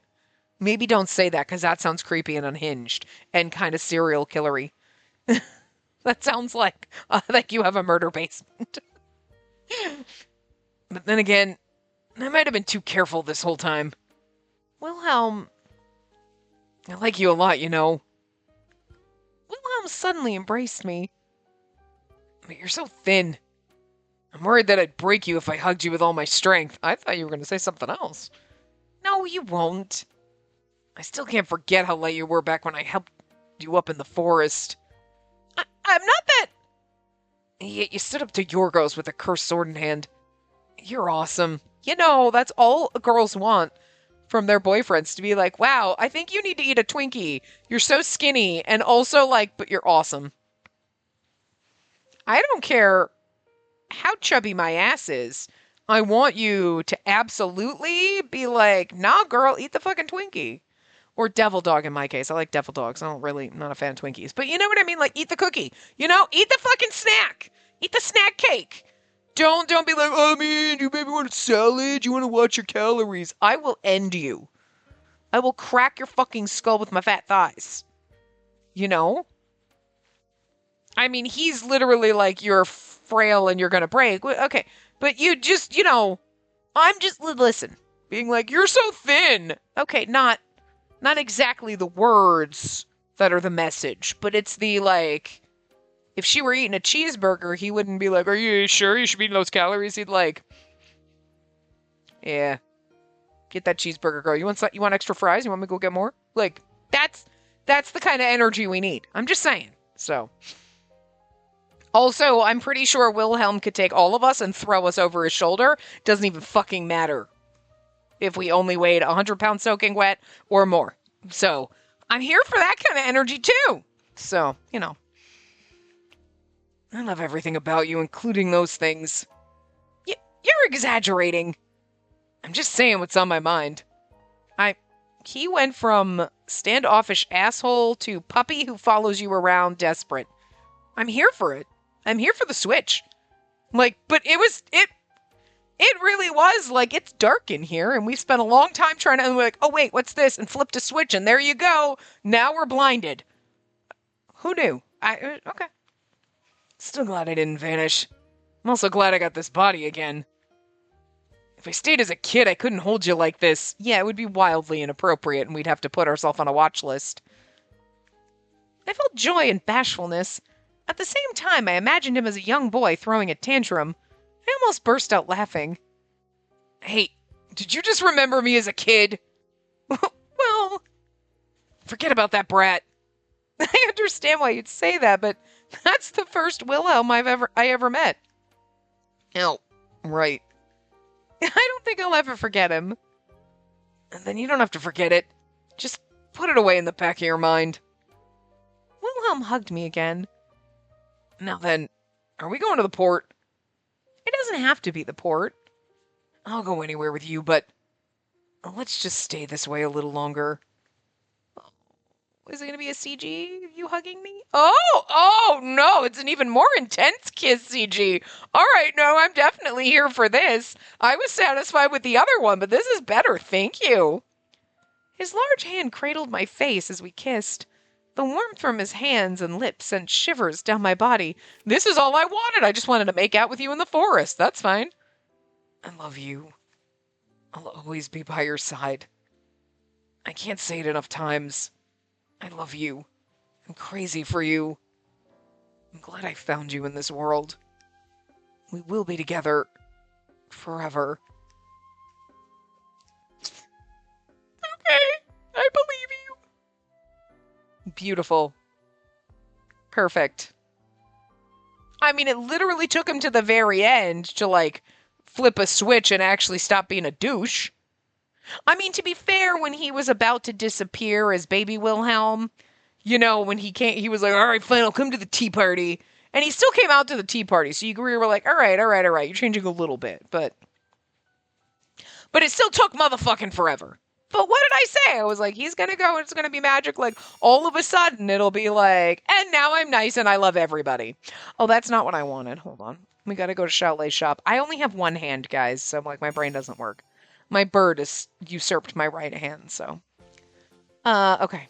Maybe don't say that, because that sounds creepy and unhinged and kind of serial killery. That sounds like you have a murder basement. But then again, I might have been too careful this whole time. Wilhelm, I like you a lot, you know. Wilhelm suddenly embraced me. But you're so thin. I'm worried that I'd break you if I hugged you with all my strength. I thought you were going to say something else. No, you won't. I still can't forget how light you were back when I helped you up in the forest. I'm not that... Yet you stood up to Yorgos with a cursed sword in hand. You're awesome. You know, that's all girls want from their boyfriends, to be like, wow, I think you need to eat a Twinkie. You're so skinny, and also, like, but you're awesome. I don't care how chubby my ass is. I want you to absolutely be like, nah, girl, eat the fucking Twinkie. Or devil dog in my case. I like devil dogs. I'm not a fan of Twinkies. But you know what I mean? Like, eat the cookie. You know? Eat the fucking snack. Eat the snack cake. Don't be like, oh, man, you maybe want a salad? You want to watch your calories? I will end you. I will crack your fucking skull with my fat thighs. You know? I mean, he's literally like, you're frail and you're going to break. Okay. But you just, you know, I'm just, listen. Being like, you're so thin. Okay, not exactly the words that are the message, but it's the, like, if she were eating a cheeseburger, he wouldn't be like, are you sure you should be eating those calories? He'd like, yeah, get that cheeseburger, girl. You want extra fries? You want me to go get more? Like, that's the kind of energy we need. I'm just saying. So, also, I'm pretty sure Wilhelm could take all of us and throw us over his shoulder. Doesn't even fucking matter if we only weighed 100 pounds soaking wet or more. So, I'm here for that kind of energy too. So, you know. I love everything about you, including those things. You're exaggerating. I'm just saying what's on my mind. He went from standoffish asshole to puppy who follows you around desperate. I'm here for it. I'm here for the switch. Like, but it really was like, it's dark in here and we spent a long time trying to, and we're like, oh wait, what's this? And flipped a switch and there you go. Now we're blinded. Who knew? Okay. Still glad I didn't vanish. I'm also glad I got this body again. If I stayed as a kid, I couldn't hold you like this. Yeah, it would be wildly inappropriate and we'd have to put ourselves on a watch list. I felt joy and bashfulness. At the same time, I imagined him as a young boy throwing a tantrum. I almost burst out laughing. Hey, did you just remember me as a kid? Well, forget about that brat. I understand why you'd say that, but that's the first Wilhelm I ever met. Oh, right. I don't think I'll ever forget him. And then you don't have to forget it. Just put it away in the back of your mind. Wilhelm hugged me again. Now then, are we going to the port? It doesn't have to be the port. I'll go anywhere with you, but let's just stay this way a little longer. Is it going to be a CG of you hugging me? Oh, no, it's an even more intense kiss CG. All right, no, I'm definitely here for this. I was satisfied with the other one, but this is better, thank you. His large hand cradled my face as we kissed. The warmth from his hands and lips sent shivers down my body. This is all I wanted. I just wanted to make out with you in the forest. That's fine. I love you. I'll always be by your side. I can't say it enough times. I love you. I'm crazy for you. I'm glad I found you in this world. We will be together forever. Okay, I believe you. Beautiful. Perfect. I mean, it literally took him to the very end to, like, flip a switch and actually stop being a douche. I mean, to be fair, when he was about to disappear as baby Wilhelm, you know, when he he was like, all right, fine, I'll come to the tea party. And he still came out to the tea party. So you were like, all right. You're changing a little bit. But it still took motherfucking forever. But what did I say? I was like, he's going to go and it's going to be magic. Like, all of a sudden, it'll be like, and now I'm nice and I love everybody. Oh, that's not what I wanted. Hold on. We got to go to Chalet Shop. I only have one hand, guys. So, like, my brain doesn't work. My bird has usurped my right hand, so. Okay.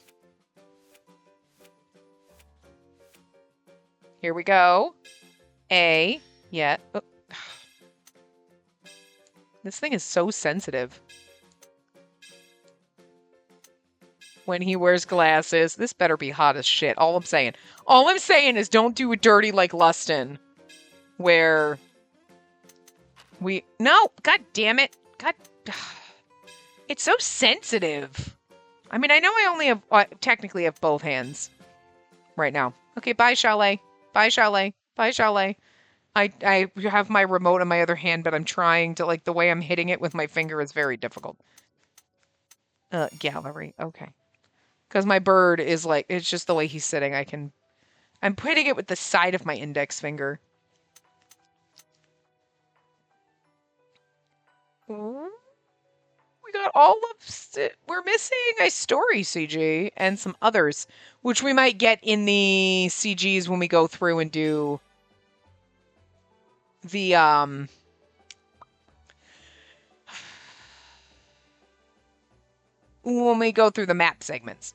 Here we go. Yeah. Oh. This thing is so sensitive. When he wears glasses. This better be hot as shit. All I'm saying. All I'm saying is don't do it dirty like Lustin. Where No! God damn it. God. It's so sensitive. I mean, I know I only have, technically have both hands right now. Okay, bye, Chalet. Bye, Chalet. Bye, Chalet. I have my remote in my other hand, but I'm trying to, like, the way I'm hitting it with my finger is very difficult. Gallery. Okay. Because my bird is, like, it's just the way he's sitting. I'm putting it with the side of my index finger. We got all of we're missing a story CG and some others, which we might get in the CGs when we go through and do the when we go through the map segments.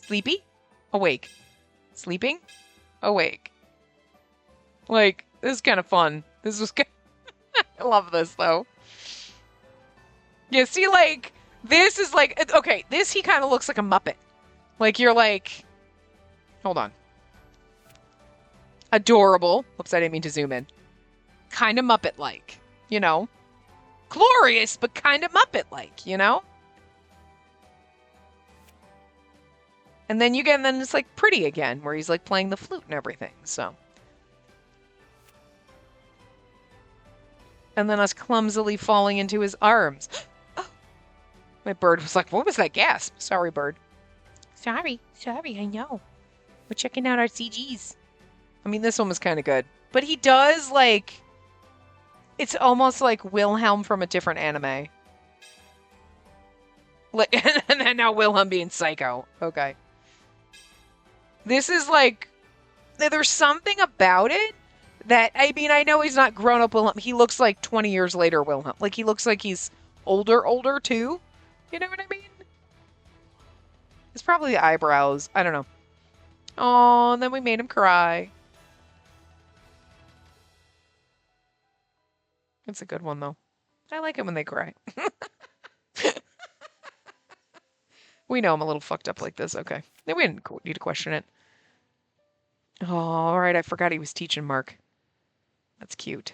Sleepy? Awake. Sleeping? Awake. Like, this is kind of fun. This was good. I love this, though. Yeah, see, like, this is like, okay, this he kind of looks like a Muppet. Like, you're like, hold on. Adorable. Oops, I didn't mean to zoom in. Kind of Muppet-like, you know? Glorious, but kind of Muppet-like, you know? And then it's like pretty again, where he's like playing the flute and everything, so. And then us clumsily falling into his arms. Oh. My bird was like, what was that gasp? Sorry, bird. Sorry, I know. We're checking out our CGs. I mean, this one was kind of good. But he does, like, It's almost like Wilhelm from a different anime. Like, and then now Wilhelm being psycho. Okay. This is like, there's something about it that, I mean, I know he's not grown up Wilhelm. He looks like 20 years later Wilhelm. Like, he looks like he's older too. You know what I mean? It's probably the eyebrows. I don't know. Oh, and then we made him cry. It's a good one, though. I like it when they cry. We know I'm a little fucked up like this. Okay. Then we didn't need to question it. Oh, all right. I forgot he was teaching Mark. That's cute.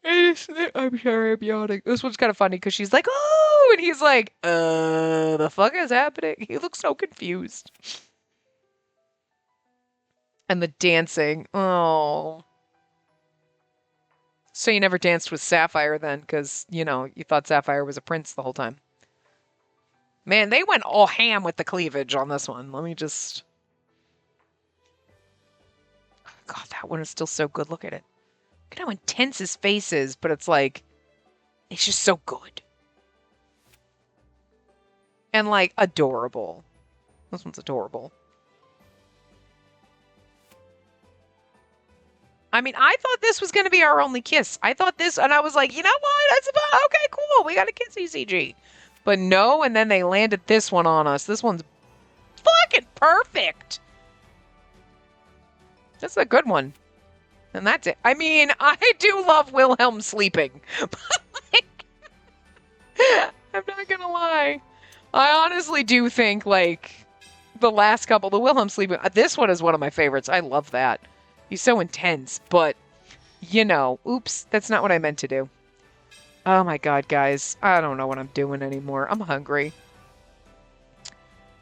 I'm sorry, I'm yawning. This one's kind of funny because she's like, oh, and he's like, the fuck is happening? He looks so confused. And the dancing. Oh. So you never danced with Sapphire then because, you know, you thought Sapphire was a prince the whole time. Man, they went all ham with the cleavage on this one. Let me just... God, that one is still so good. Look at it. Look at how intense his face is, but it's like... It's just so good. And, like, adorable. This one's adorable. I mean, I thought this was going to be our only kiss. I thought this, and I was like, you know what? That's about, okay, cool. We got a kiss ECG. But no, and then they landed this one on us. This one's fucking perfect. That's a good one. And that's it. I mean, I do love Wilhelm sleeping. But, like, I'm not going to lie. I honestly do think, like, the last couple, the Wilhelm sleeping, this one is one of my favorites. I love that. He's so intense, but, you know, oops, that's not what I meant to do. Oh my god, guys. I don't know what I'm doing anymore. I'm hungry.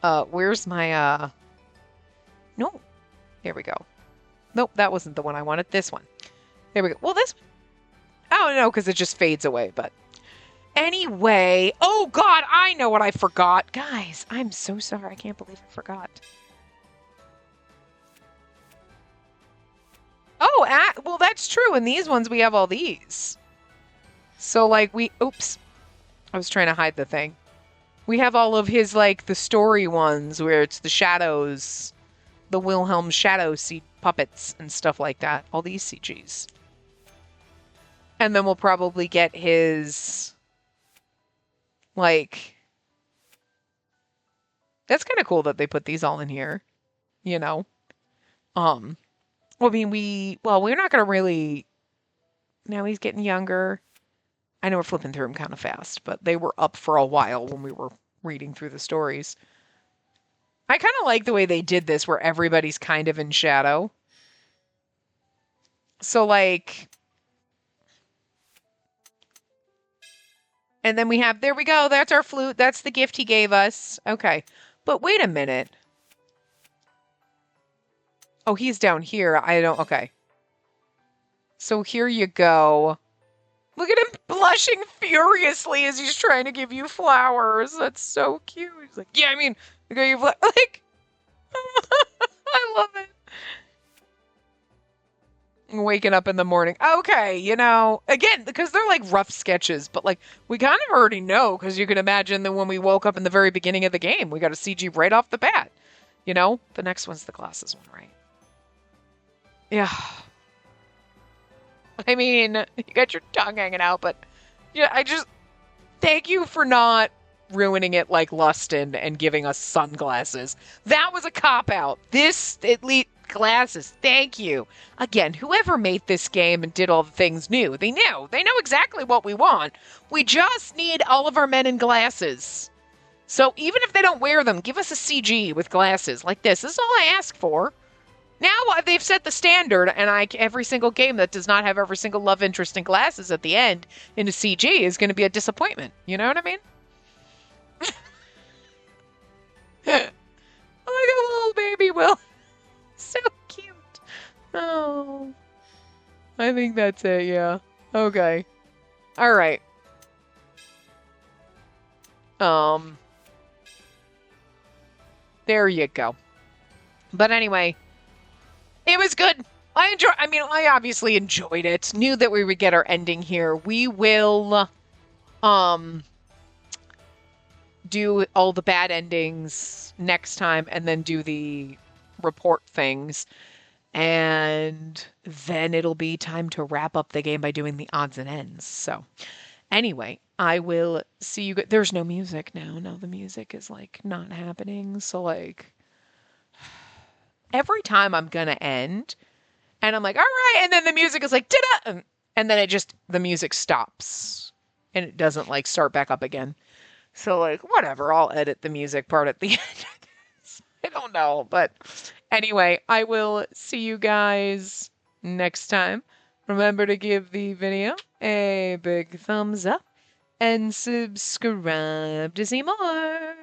Where's my, No. Here we go. Nope, that wasn't the one I wanted. This one. There we go. Well, this one... Oh, no, because it just fades away, but... Anyway... Oh, God, I know what I forgot. Guys, I'm so sorry. I can't believe I forgot. Oh, well, that's true. In these ones, we have all these. So, like, oops. I was trying to hide the thing. We have all of his, like, the story ones where it's the shadows, the Wilhelm shadow puppets and stuff like that. All these CGs. And then we'll probably get his, like... That's kind of cool that they put these all in here. You know? Well, I mean, we're not going to really... Now he's getting younger. I know we're flipping through them kind of fast, but they were up for a while when we were reading through the stories. I kind of like the way they did this, where everybody's kind of in shadow. So, like... And then we have... There we go. That's our flute. That's the gift he gave us. Okay. But wait a minute. Oh, he's down here. I don't... Okay. So here you go. Look at him blushing furiously as he's trying to give you flowers. That's so cute. He's like, yeah, I mean, look at you, like... I love it. Waking up in the morning. Okay, you know, again, because they're like rough sketches, but like, we kind of already know, because you can imagine that when we woke up in the very beginning of the game, we got a CG right off the bat. You know? The next one's the glasses one, right? Yeah. I mean, you got your tongue hanging out, but yeah, thank you for not ruining it like Lustin and giving us sunglasses. That was a cop-out. This, at least, glasses. Thank you. Again, whoever made this game and did all the things knew. They knew. They know exactly what we want. We just need all of our men in glasses. So even if they don't wear them, give us a CG with glasses like this. This is all I ask for. Now they've set the standard, and every single game that does not have every single love interest in glasses at the end in a CG is going to be a disappointment. You know what I mean? Like a little baby Will. So cute. Oh. I think that's it, yeah. Okay. Alright. There you go. But anyway... It was good. I obviously enjoyed it. Knew that we would get our ending here. We will um do all the bad endings next time and then do the report things. And then it'll be time to wrap up the game by doing the odds and ends. So, anyway, I will see you. There's no music now. No, the music is like not happening. So, like, every time I'm gonna end, and I'm like, all right, and then the music is like, da, and then the music stops, and it doesn't like start back up again. So, like, whatever. I'll edit the music part at the end. I don't know, but anyway, I will see you guys next time. Remember to give the video a big thumbs up and subscribe to see more.